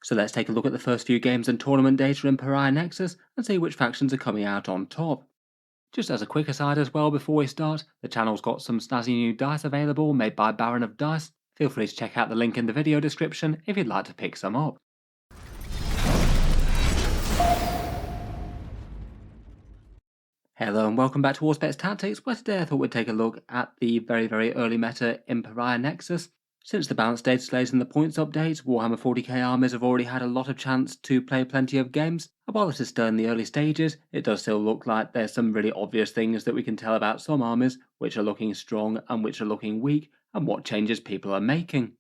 So let's take a look at the first few games and tournament data in Pariah Nexus and see which factions are coming out on top. Just as a quick aside as well before we start, the channel's got some snazzy new dice available made by Baron of Dice. Feel free to check out the link in the video description if you'd like to pick some up. Hello and welcome back to Auspex Tactics, where today I thought we'd take a look at the very early meta in Pariah Nexus. Since the balance data delays and the points update, Warhammer 40K armies have already had a lot of chance to play plenty of games, and while this is still in the early stages, it does still look like there's some really obvious things that we can tell about some armies, which are looking strong and which are looking weak, and what changes people are making.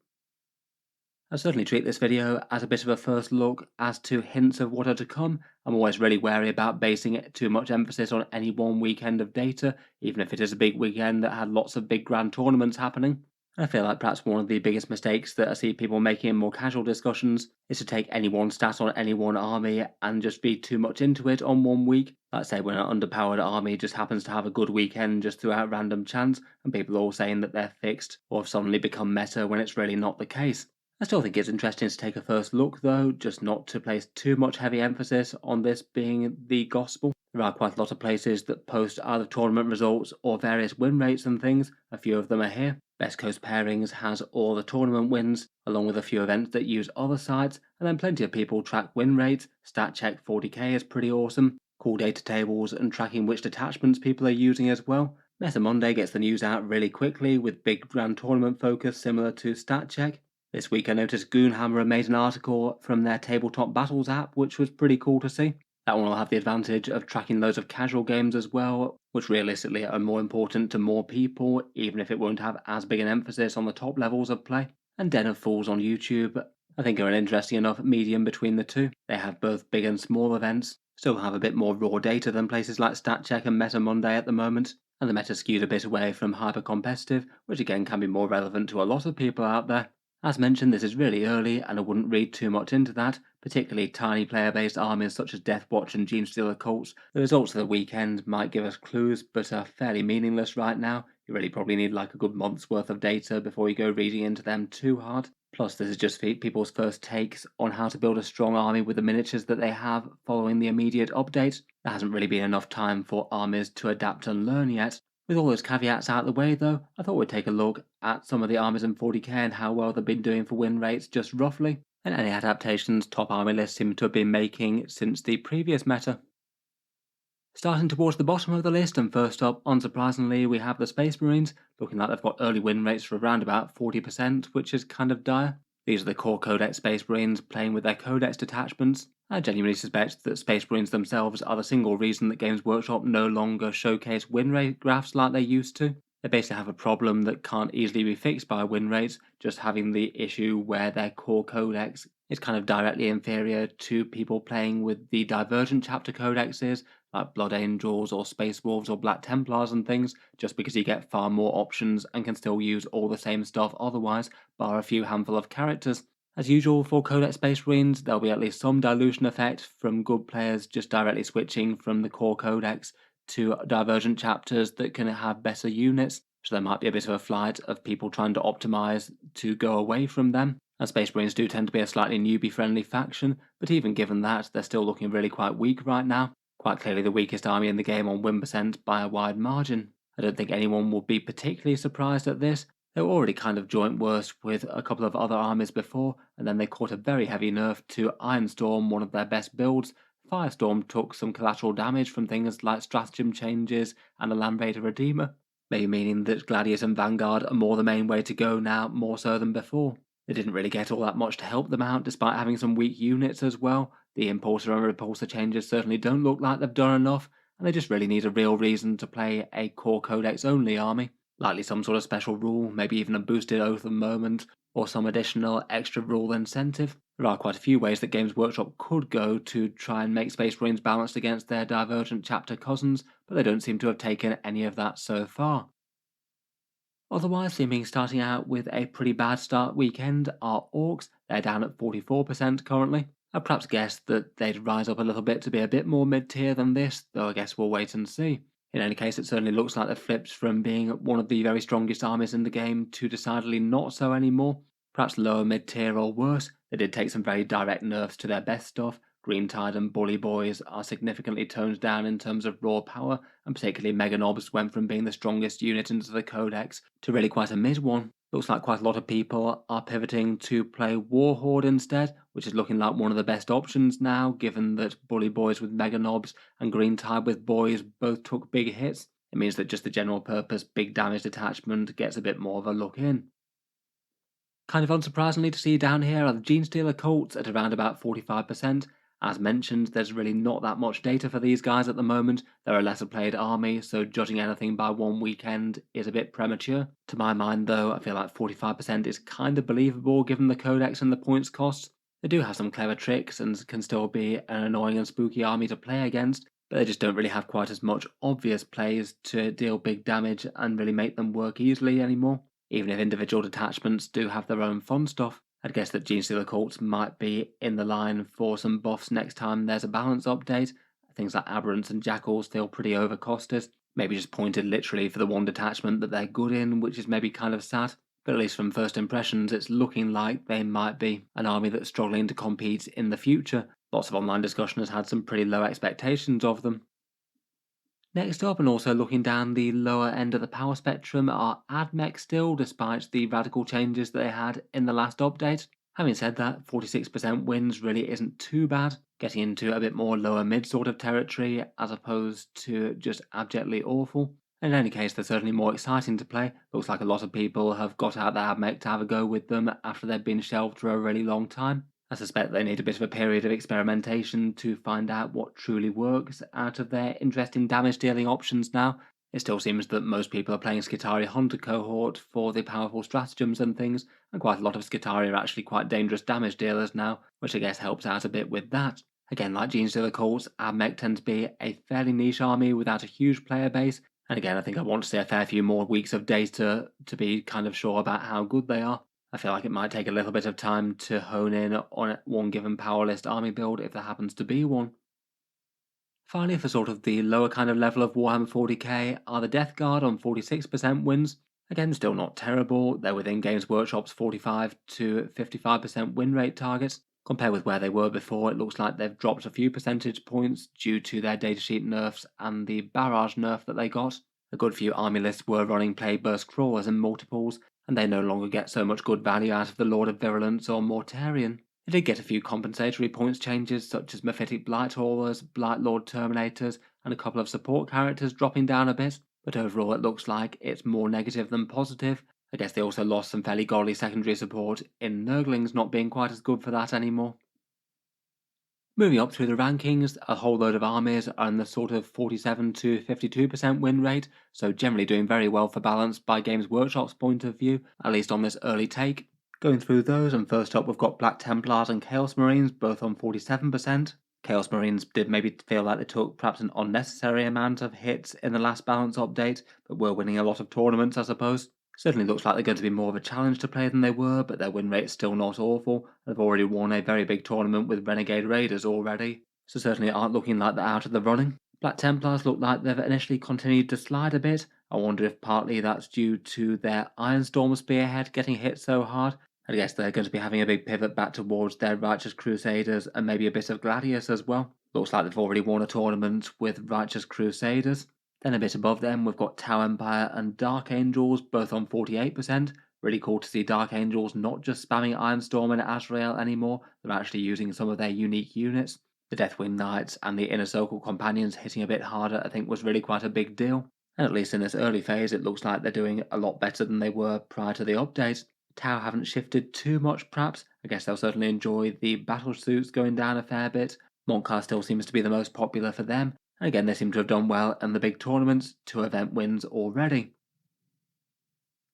I certainly treat this video as a bit of a first look as to hints of what are to come. I'm always really wary about basing too much emphasis on any one weekend of data, even if it is a big weekend that had lots of big grand tournaments happening. I feel like perhaps one of the biggest mistakes that I see people making in more casual discussions is to take any one stat on any one army and just be too much into it on one week. Like say when an underpowered army just happens to have a good weekend just throughout random chance, and people are all saying that they're fixed or have suddenly become meta when it's really not the case. I still think it's interesting to take a first look though, just not to place too much heavy emphasis on this being the gospel. There are quite a lot of places that post either tournament results or various win rates and things. A few of them are here. Best Coast Pairings has all the tournament wins, along with a few events that use other sites, and then plenty of people track win rates. StatCheck 40K is pretty awesome. Cool data tables and tracking which detachments people are using as well. Meta Monday gets the news out really quickly with big grand tournament focus similar to StatCheck. This week I noticed Goonhammer made an article from their Tabletop Battles app, which was pretty cool to see. That one will have the advantage of tracking loads of casual games as well, which realistically are more important to more people, even if it won't have as big an emphasis on the top levels of play. And Den of Fools on YouTube, I think are an interesting enough medium between the two. They have both big and small events, still have a bit more raw data than places like StatCheck and Meta Monday at the moment, and the meta skewed a bit away from hyper-competitive, which again can be more relevant to a lot of people out there. As mentioned, this is really early, and I wouldn't read too much into that, particularly tiny player-based armies such as Deathwatch and Genestealer cults. The results of the weekend might give us clues, but are fairly meaningless right now. You really probably need like a good month's worth of data before you go reading into them too hard. Plus, this is just people's first takes on how to build a strong army with the miniatures that they have following the immediate update. There hasn't really been enough time for armies to adapt and learn yet. With all those caveats out of the way though, I thought we'd take a look at some of the armies in 40k and how well they've been doing for win rates just roughly, and any adaptations top army lists seem to have been making since the previous meta. Starting towards the bottom of the list, and first up, unsurprisingly, we have the Space Marines, looking like they've got early win rates for around about 40%, which is kind of dire. These are the core Codex Space Marines playing with their Codex detachments. I genuinely suspect that Space Marines themselves are the single reason that Games Workshop no longer showcase win rate graphs like they used to. They basically have a problem that can't easily be fixed by win rates, just having the issue where their core codex is kind of directly inferior to people playing with the divergent chapter codexes, like Blood Angels or Space Wolves or Black Templars and things, just because you get far more options and can still use all the same stuff otherwise, bar a few handful of characters. As usual for Codex Space Marines, there'll be at least some dilution effect from good players just directly switching from the core codex to divergent chapters that can have better units, so there might be a bit of a flight of people trying to optimize to go away from them. And Space Marines do tend to be a slightly newbie-friendly faction, but even given that, they're still looking really quite weak right now. Quite clearly the weakest army in the game on win percent by a wide margin. I don't think anyone will be particularly surprised at this. They were already kind of joint worst with a couple of other armies before, and then they caught a very heavy nerf to Ironstorm, one of their best builds. Firestorm took some collateral damage from things like stratagem changes and a Land Raider Redeemer, maybe meaning that Gladius and Vanguard are more the main way to go now, more so than before. They didn't really get all that much to help them out, despite having some weak units as well. The Impulsor and Repulsor changes certainly don't look like they've done enough, and they just really need a real reason to play a core codex only army. Likely some sort of special rule, maybe even a boosted Oath of Moment, or some additional extra rule incentive. There are quite a few ways that Games Workshop could go to try and make Space Marines balanced against their divergent chapter cousins, but they don't seem to have taken any of that so far. Otherwise, seeming starting out with a pretty bad start weekend are Orcs. They're down at 44% currently. I perhaps guessed that they'd rise up a little bit to be a bit more mid-tier than this, though I guess we'll wait and see. In any case, it certainly looks like they've flipped from being one of the very strongest armies in the game to decidedly not so anymore. perhaps lower mid-tier or worse. They did take some very direct nerfs to their best stuff. Green Tide and Bully Boys are significantly toned down in terms of raw power, and particularly Mega Knobs went from being the strongest unit into the Codex to really quite a mid one. Looks like quite a lot of people are pivoting to play Warhorde instead, which is looking like one of the best options now, given that Bully Boys with Mega Knobs and Green Tide with Boys both took big hits. It means that just the general purpose big damage detachment gets a bit more of a look in. Kind of unsurprisingly to see down here are the Genestealer Colts at around about 45%. As mentioned, there's really not that much data for these guys at the moment. They're a lesser played army, so judging anything by one weekend is a bit premature. To my mind though, I feel like 45% is kind of believable given the codex and the points cost. They do have some clever tricks and can still be an annoying and spooky army to play against, but they just don't really have quite as much obvious plays to deal big damage and really make them work easily anymore. Even if individual detachments do have their own fun stuff. I'd guess that Genestealer Cults might be in the line for some buffs next time there's a balance update. Things like Aberrants and Jackals feel pretty overcosted. Maybe just pointed literally for the one detachment that they're good in, which is maybe kind of sad. But at least from first impressions, it's looking like they might be an army that's struggling to compete in the future. Lots of online discussion has had some pretty low expectations of them. Next up, and also looking down the lower end of the power spectrum, are AdMech still, despite the radical changes that they had in the last update. Having said that, 46% wins really isn't too bad, getting into a bit more lower mid sort of territory as opposed to just abjectly awful. In any case, they're certainly more exciting to play. Looks like a lot of people have got out the AdMech to have a go with them after they've been shelved for a really long time. I suspect they need a bit of a period of experimentation to find out what truly works out of their interesting damage dealing options now. It still seems that most people are playing Skitarii Hunter cohort for the powerful stratagems and things, and quite a lot of Skitarii are actually quite dangerous damage dealers now, which I guess helps out a bit with that. Again, like Genestealer Cults, AdMech tend to be a fairly niche army without a huge player base, and again I think I want to see a fair few more weeks of data to be kind of sure about how good they are. I feel like it might take a little bit of time to hone in on one given power list army build if there happens to be one. Finally, for sort of the lower kind of level of Warhammer 40k are the Death Guard on 46% wins. Again, still not terrible. They're within Games Workshop's 45 to 55% win rate targets. Compared with where they were before, it looks like they've dropped a few percentage points due to their datasheet nerfs and the barrage nerf that they got. A good few army lists were running Plagueburst Crawlers and multiples, and they no longer get so much good value out of the Lord of Virulence or Mortarion. They did get a few compensatory points changes, such as Mephitic Blight Haulers, Blight Lord Terminators, and a couple of support characters dropping down a bit, but overall it looks like it's more negative than positive. I guess they also lost some fairly godly secondary support in Nurglings not being quite as good for that anymore. Moving up through the rankings, a whole load of armies are in the sort of 47 to 52% win rate, so generally doing very well for balance by Games Workshop's point of view, at least on this early take. Going through those, and first up we've got Black Templars and Chaos Marines, both on 47%. Chaos Marines did maybe feel like they took perhaps an unnecessary amount of hits in the last balance update, but were winning a lot of tournaments, I suppose. Certainly looks like they're going to be more of a challenge to play than they were, but their win rate's still not awful. They've already won a very big tournament with Renegade Raiders already, so certainly aren't looking like they're out of the running. Black Templars look like they've initially continued to slide a bit. I wonder if partly that's due to their Ironstorm Spearhead getting hit so hard. I guess they're going to be having a big pivot back towards their Righteous Crusaders and maybe a bit of Gladius as well. Looks like they've already won a tournament with Righteous Crusaders. Then a bit above them, we've got Tau Empire and Dark Angels, both on 48%. Really cool to see Dark Angels not just spamming Ironstorm and Azrael anymore, they're actually using some of their unique units. The Deathwing Knights and the Inner Circle Companions hitting a bit harder, I think, was really quite a big deal. And at least in this early phase, it looks like they're doing a lot better than they were prior to the update. Tau haven't shifted too much, perhaps. I guess they'll certainly enjoy the battle suits going down a fair bit. Montcar still seems to be the most popular for them. And again, they seem to have done well in the big tournaments, 2 event wins already.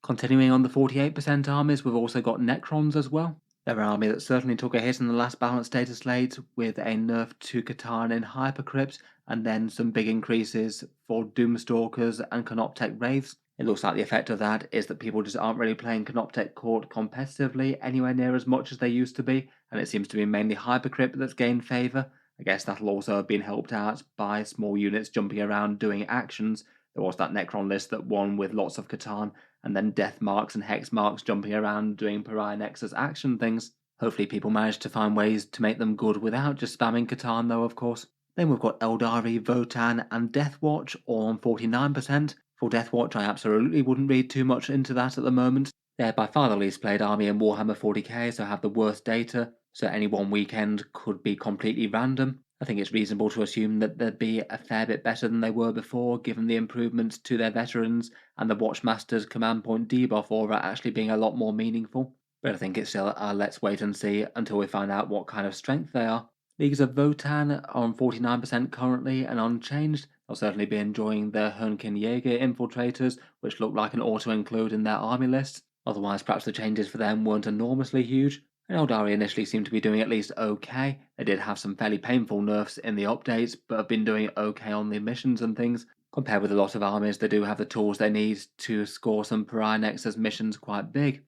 Continuing on the 48% armies, we've also got Necrons as well. They're an army that certainly took a hit in the last balance data slate with a nerf to Catan in Hypercrypt, and then some big increases for Doomstalkers and Canoptech Wraiths. It looks like the effect of that is that people just aren't really playing Canoptech Court competitively anywhere near as much as they used to be, and it seems to be mainly Hypercrypt that's gained favour. I guess that'll also have been helped out by small units jumping around doing actions. There was that Necron list that won with lots of Catan, and then death marks and hex marks jumping around doing Pariah Nexus action things. Hopefully people manage to find ways to make them good without just spamming Catan though, of course. Then we've got Eldari, Votan, and Deathwatch, all on 49%. For Deathwatch, I absolutely wouldn't read too much into that at the moment. They're by far the least played army in Warhammer 40k, so have the worst data, so any one weekend could be completely random. I think it's reasonable to assume that they'd be a fair bit better than they were before, given the improvements to their veterans and the Watchmaster's command point debuff aura actually being a lot more meaningful. But I think it's still let's wait and see until we find out what kind of strength they are. Leagues of Votan are on 49% currently and unchanged. They'll certainly be enjoying their Hernkin Jaeger infiltrators, which look like an auto-include in their army lists. Otherwise, perhaps the changes for them weren't enormously huge. And Eldari initially seemed to be doing at least okay. They did have some fairly painful nerfs in the updates, but have been doing okay on the missions and things. Compared with a lot of armies, they do have the tools they need to score some Pariah Nexus missions quite big.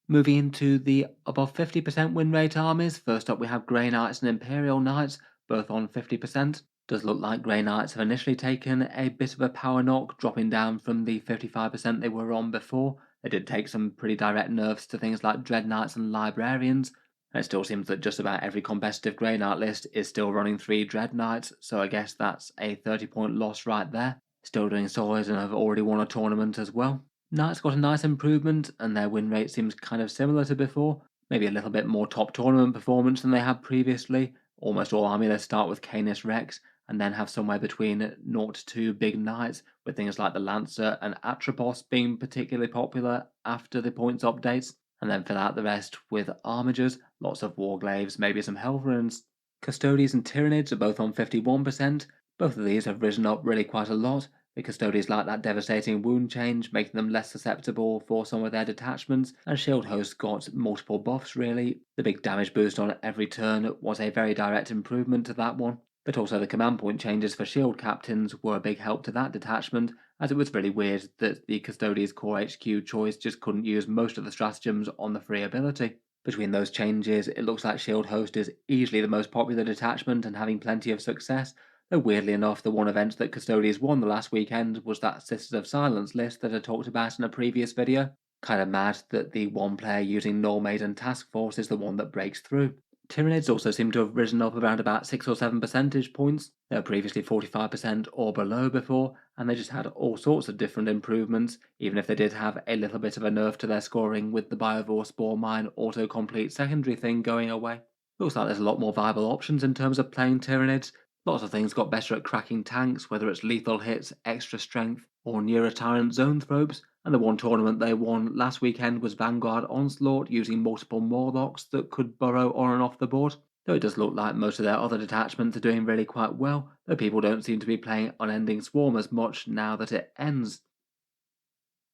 Moving into the above 50% win rate armies, first up we have Grey Knights and Imperial Knights, both on 50%. Does look like Grey Knights have initially taken a bit of a power knock, dropping down from the 55% they were on before. They did take some pretty direct nerfs to things like Dread Knights and Librarians, and it still seems that just about every competitive Grey Knight list is still running 3 Dread Knights, so I guess that's a 30-point loss right there. Still doing solid and have already won a tournament as well. Knights got a nice improvement, and their win rate seems kind of similar to before, maybe a little bit more top tournament performance than they had previously. Almost all army lists start with Canis Rex, and then have somewhere between 0 to 2 big knights, with things like the Lancer and Atropos being particularly popular after the points updates, and then fill out the rest with Armigers, lots of Warglaves, maybe some Helverins. Custodies and Tyranids are both on 51%. Both of these have risen up really quite a lot. The Custodies like that devastating wound change, making them less susceptible for some of their detachments, and Shield Host got multiple buffs really. The big damage boost on every turn was a very direct improvement to that one. But also the command point changes for Shield Captains were a big help to that detachment, as it was really weird that the Custodies core HQ choice just couldn't use most of the stratagems on the free ability. Between those changes, it looks like Shield Host is easily the most popular detachment and having plenty of success, though weirdly enough the one event that Custodians won the last weekend was that Sisters of Silence list that I talked about in a previous video. Kind of mad that the one player using Normaiden Task Force is the one that breaks through. Tyranids also seem to have risen up around about 6 or 7 percentage points. They were previously 45% or below before, and they just had all sorts of different improvements, even if they did have a little bit of a nerf to their scoring with the Biovore Spore Mine autocomplete secondary thing going away. Looks like there's a lot more viable options in terms of playing Tyranids. Lots of things got better at cracking tanks, whether it's lethal hits, extra strength, or Neurotyrant zone thropes, and the one tournament they won last weekend was Vanguard Onslaught using multiple Morlocks that could burrow on and off the board. Though it does look like most of their other detachments are doing really quite well, though people don't seem to be playing Unending Swarm as much now that it ends.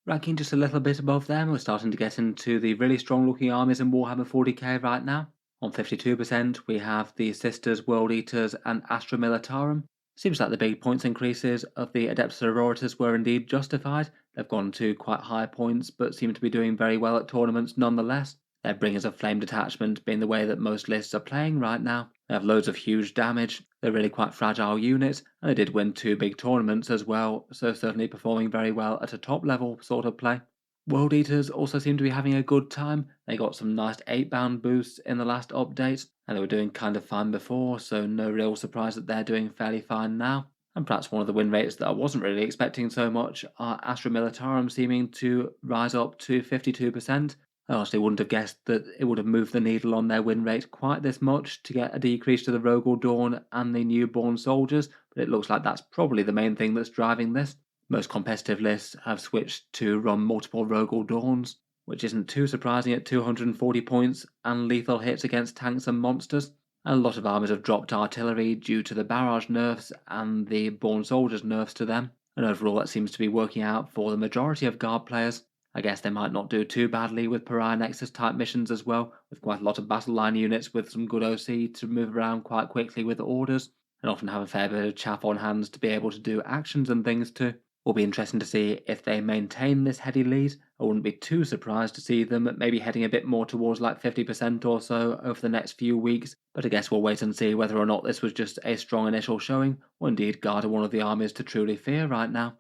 Ranking just a little bit above them, we're starting to get into the really strong looking armies in Warhammer 40k right now. On 52% we have the Sisters, World Eaters and Astra Militarum. Seems like the big points increases of the Adeptus Auroritas were indeed justified. They've gone to quite high points but seem to be doing very well at tournaments nonetheless. Their Bringers of Flame detachment being the way that most lists are playing right now. They have loads of huge damage, they're really quite fragile units, and they did win 2 big tournaments as well, so certainly performing very well at a top level sort of play. World Eaters also seem to be having a good time. They got some nice 8-bound boosts in the last update, and they were doing kind of fine before, so no real surprise that they're doing fairly fine now. And perhaps one of the win rates that I wasn't really expecting so much are Astra Militarum seeming to rise up to 52%. I honestly wouldn't have guessed that it would have moved the needle on their win rate quite this much to get a decrease to the Rogel Dawn and the Newborn Soldiers, but it looks like that's probably the main thing that's driving this. Most competitive lists have switched to run multiple Rogel Dawns, which isn't too surprising at 240 points and lethal hits against tanks and monsters. And a lot of armies have dropped artillery due to the barrage nerfs and the Born Soldiers nerfs to them, and overall that seems to be working out for the majority of Guard players. I guess they might not do too badly with Pariah Nexus type missions as well, with quite a lot of battle line units with some good OC to move around quite quickly with orders, and often have a fair bit of chaff on hands to be able to do actions and things too. Will be interesting to see if they maintain this heady lead. I wouldn't be too surprised to see them maybe heading a bit more towards like 50% or so over the next few weeks, but I guess we'll wait and see whether or not this was just a strong initial showing, or indeed Guard are one of the armies to truly fear right now.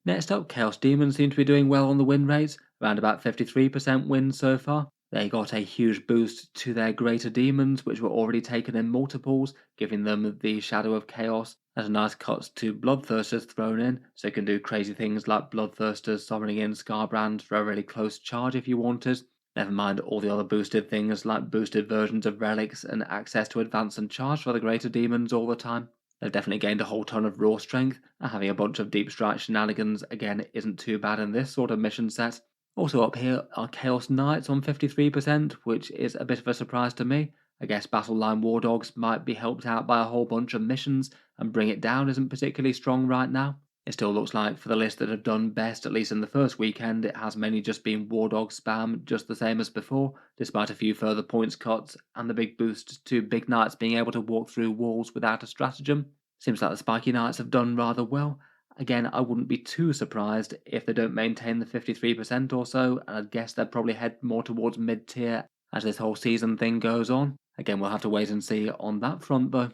Next up, Chaos Demons seem to be doing well on the win rates, around about 53% wins so far. They got a huge boost to their greater demons, which were already taken in multiples, giving them the Shadow of Chaos and a nice cuts to Bloodthirsters thrown in, so you can do crazy things like Bloodthirsters summoning in Scarbrand for a really close charge if you wanted. Never mind all the other boosted things like boosted versions of relics and access to advance and charge for the greater demons all the time. They've definitely gained a whole ton of raw strength, and having a bunch of deep strike shenanigans again isn't too bad in this sort of mission set. Also up here are Chaos Knights on 53%, which is a bit of a surprise to me. I guess Battle Line War Dogs might be helped out by a whole bunch of missions, and Bring It Down isn't particularly strong right now. It still looks like for the list that have done best, at least in the first weekend, it has mainly just been War Dog spam, just the same as before, despite a few further points cuts and the big boost to Big Knights being able to walk through walls without a stratagem. Seems like the Spiky Knights have done rather well. Again, I wouldn't be too surprised if they don't maintain the 53% or so, and I'd guess they'll probably head more towards mid-tier as this whole season thing goes on. Again, we'll have to wait and see on that front though.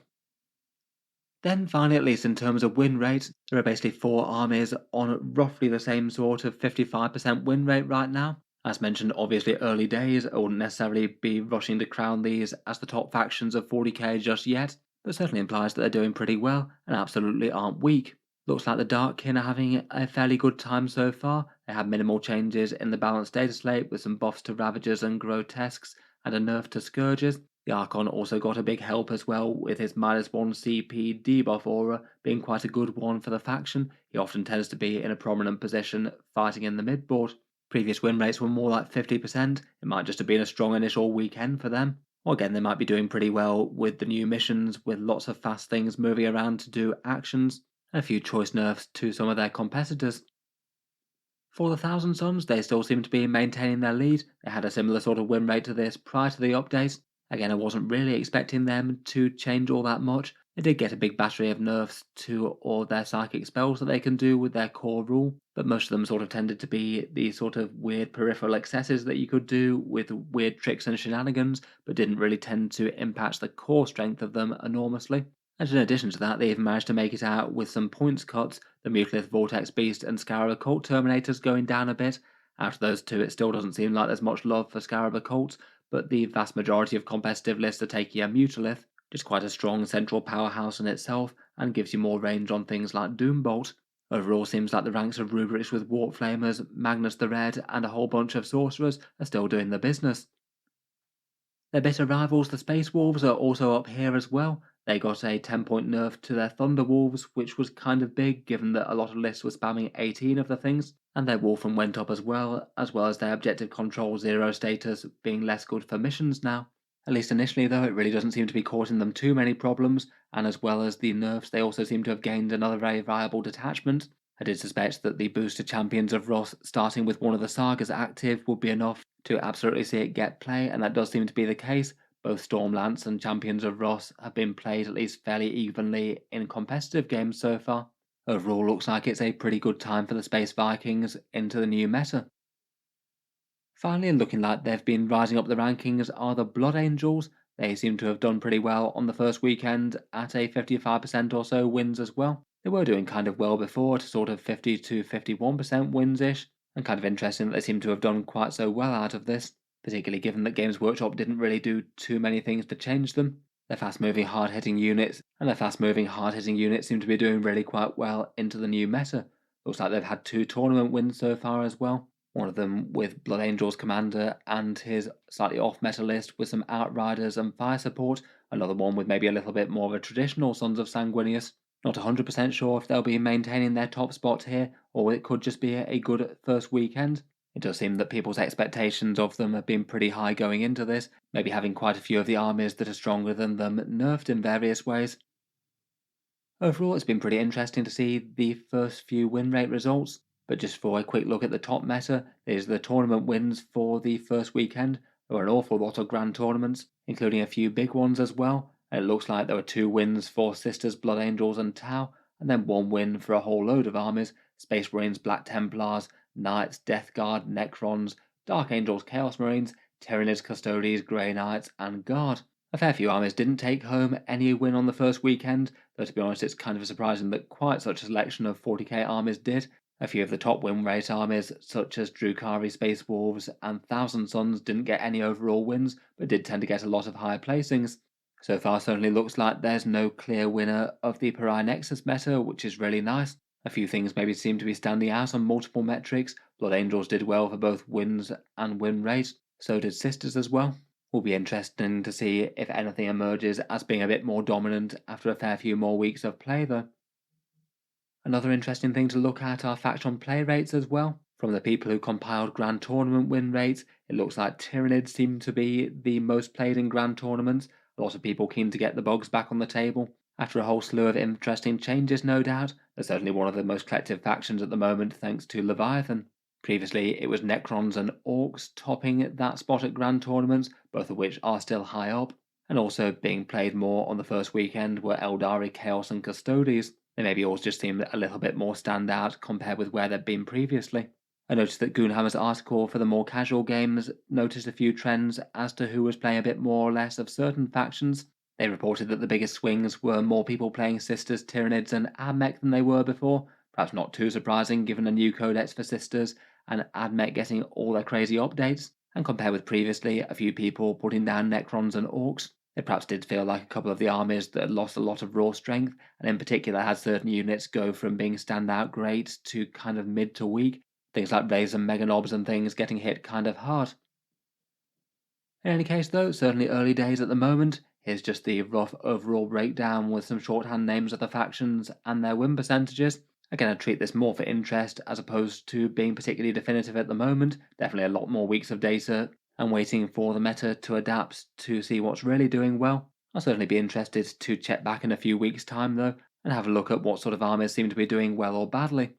Then finally, at least in terms of win rate, there are basically 4 armies on roughly the same sort of 55% win rate right now. As mentioned, obviously early days, I wouldn't necessarily be rushing to crown these as the top factions of 40k just yet, but certainly implies that they're doing pretty well and absolutely aren't weak. Looks like the Darkkin are having a fairly good time so far. They had minimal changes in the balanced data slate with some buffs to Ravagers and Grotesques and a nerf to Scourges. The Archon also got a big help as well, with his -1 CP debuff aura being quite a good one for the faction. He often tends to be in a prominent position fighting in the midboard. Previous win rates were more like 50%, it might just have been a strong initial weekend for them. Or again, they might be doing pretty well with the new missions, with lots of fast things moving around to do actions, and a few choice nerfs to some of their competitors. For the Thousand Suns, they still seem to be maintaining their lead. They had a similar sort of win rate to this prior to the update. Again, I wasn't really expecting them to change all that much. They did get a big battery of nerfs to all their psychic spells that they can do with their core rule, but most of them sort of tended to be these sort of weird peripheral excesses that you could do with weird tricks and shenanigans, but didn't really tend to impact the core strength of them enormously. And in addition to that, they even managed to make it out with some points cuts, the Mutalith Vortex Beast and Scarab Occult Terminators going down a bit. Out of those two, it still doesn't seem like there's much love for Scarab Occult, but the vast majority of competitive lists are taking a Mutalith, which is quite a strong central powerhouse in itself, and gives you more range on things like Doombolt. Overall, seems like the ranks of Rubrics with Warp Flamers, Magnus the Red, and a whole bunch of Sorcerers are still doing the business. Their bitter rivals, the Space Wolves, are also up here as well. They got a 10-point nerf to their Thunder Wolves, which was kind of big given that a lot of lists were spamming 18 of the things, and their Wolfram went up as well as their Objective Control 0 status being less good for missions now. At least initially though, it really doesn't seem to be causing them too many problems, and as well as the nerfs, they also seem to have gained another very viable detachment. I did suspect that the booster Champions of Ross starting with one of the sagas active would be enough to absolutely see it get play, and that does seem to be the case. Both Stormlance and Champions of Ross have been played at least fairly evenly in competitive games so far. Overall, looks like it's a pretty good time for the Space Vikings into the new meta. Finally, looking like they've been rising up the rankings are the Blood Angels. They seem to have done pretty well on the first weekend at a 55% or so wins as well. They were doing kind of well before, to sort of 50 to 51% wins-ish, and kind of interesting that they seem to have done quite so well out of this, particularly given that Games Workshop didn't really do too many things to change them. Their fast-moving, hard-hitting units seem to be doing really quite well into the new meta. Looks like they've had 2 tournament wins so far as well. One of them with Blood Angel's commander and his slightly off-meta list with some Outriders and fire support, another one with maybe a little bit more of a traditional Sons of Sanguinius. Not 100% sure if they'll be maintaining their top spot here, or it could just be a good first weekend. It does seem that people's expectations of them have been pretty high going into this, maybe having quite a few of the armies that are stronger than them nerfed in various ways. Overall, it's been pretty interesting to see the first few win rate results. But just for a quick look at the top meta, these are the tournament wins for the first weekend. There were an awful lot of grand tournaments, including a few big ones as well. And it looks like there were 2 wins for Sisters, Blood Angels, and Tau, and then 1 win for a whole load of armies: Space Marines, Black Templars, Knights, Death Guard, Necrons, Dark Angels, Chaos Marines, Tyranids, Custodes, Grey Knights, and Guard. A fair few armies didn't take home any win on the first weekend, though to be honest it's kind of surprising that quite such a selection of 40k armies did. A few of the top win rate armies, such as Drukari Space Wolves and Thousand Suns, didn't get any overall wins, but did tend to get a lot of higher placings. So far, certainly looks like there's no clear winner of the Pariah Nexus meta, which is really nice. A few things maybe seem to be standing out on multiple metrics. Blood Angels did well for both wins and win rate, so did Sisters as well. Will be interesting to see if anything emerges as being a bit more dominant after a fair few more weeks of play though. Another interesting thing to look at are faction play rates as well. From the people who compiled Grand Tournament win rates, it looks like Tyranids seem to be the most played in Grand Tournaments. A lot of people keen to get the Bogs back on the table. After a whole slew of interesting changes, no doubt, they're certainly one of the most collective factions at the moment thanks to Leviathan. Previously, it was Necrons and Orcs topping that spot at Grand Tournaments, both of which are still high up, and also being played more on the first weekend were Eldari, Chaos, and Custodes. They maybe all just seemed a little bit more standout compared with where they'd been previously. I noticed that Goonhammer's article for the more casual games noticed a few trends as to who was playing a bit more or less of certain factions. They reported that the biggest swings were more people playing Sisters, Tyranids, and Admech than they were before, perhaps not too surprising given a new codex for Sisters and Admech getting all their crazy updates, and compared with previously a few people putting down Necrons and Orcs. It perhaps did feel like a couple of the armies that had lost a lot of raw strength, and in particular had certain units go from being standout great to kind of mid to weak, things like Rays and Meganobs and things getting hit kind of hard. In any case though, certainly early days at the moment. Here's just the rough overall breakdown with some shorthand names of the factions and their win percentages. Again, I treat this more for interest as opposed to being particularly definitive at the moment. Definitely a lot more weeks of data and waiting for the meta to adapt to see what's really doing well. I'll certainly be interested to check back in a few weeks' time though and have a look at what sort of armies seem to be doing well or badly.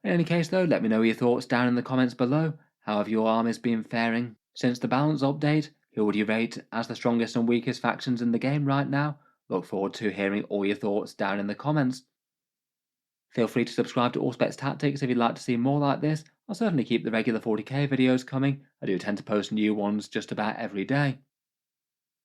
In any case though, let me know your thoughts down in the comments below. How have your armies been faring since the balance update? Who would you rate as the strongest and weakest factions in the game right now? Look forward to hearing all your thoughts down in the comments. Feel free to subscribe to Auspex Tactics if you'd like to see more like this. I'll certainly keep the regular 40k videos coming. I do tend to post new ones just about every day.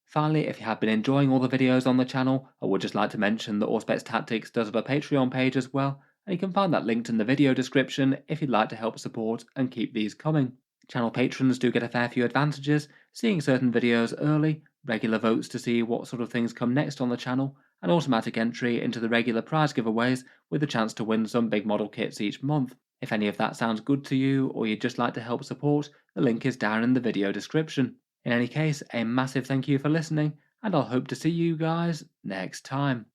Finally, if you have been enjoying all the videos on the channel, I would just like to mention that Auspex Tactics does have a Patreon page as well, and you can find that linked in the video description if you'd like to help support and keep these coming. Channel patrons do get a fair few advantages, seeing certain videos early, regular votes to see what sort of things come next on the channel, and automatic entry into the regular prize giveaways with the chance to win some big model kits each month. If any of that sounds good to you or you'd just like to help support, the link is down in the video description. In any case, a massive thank you for listening, and I'll hope to see you guys next time.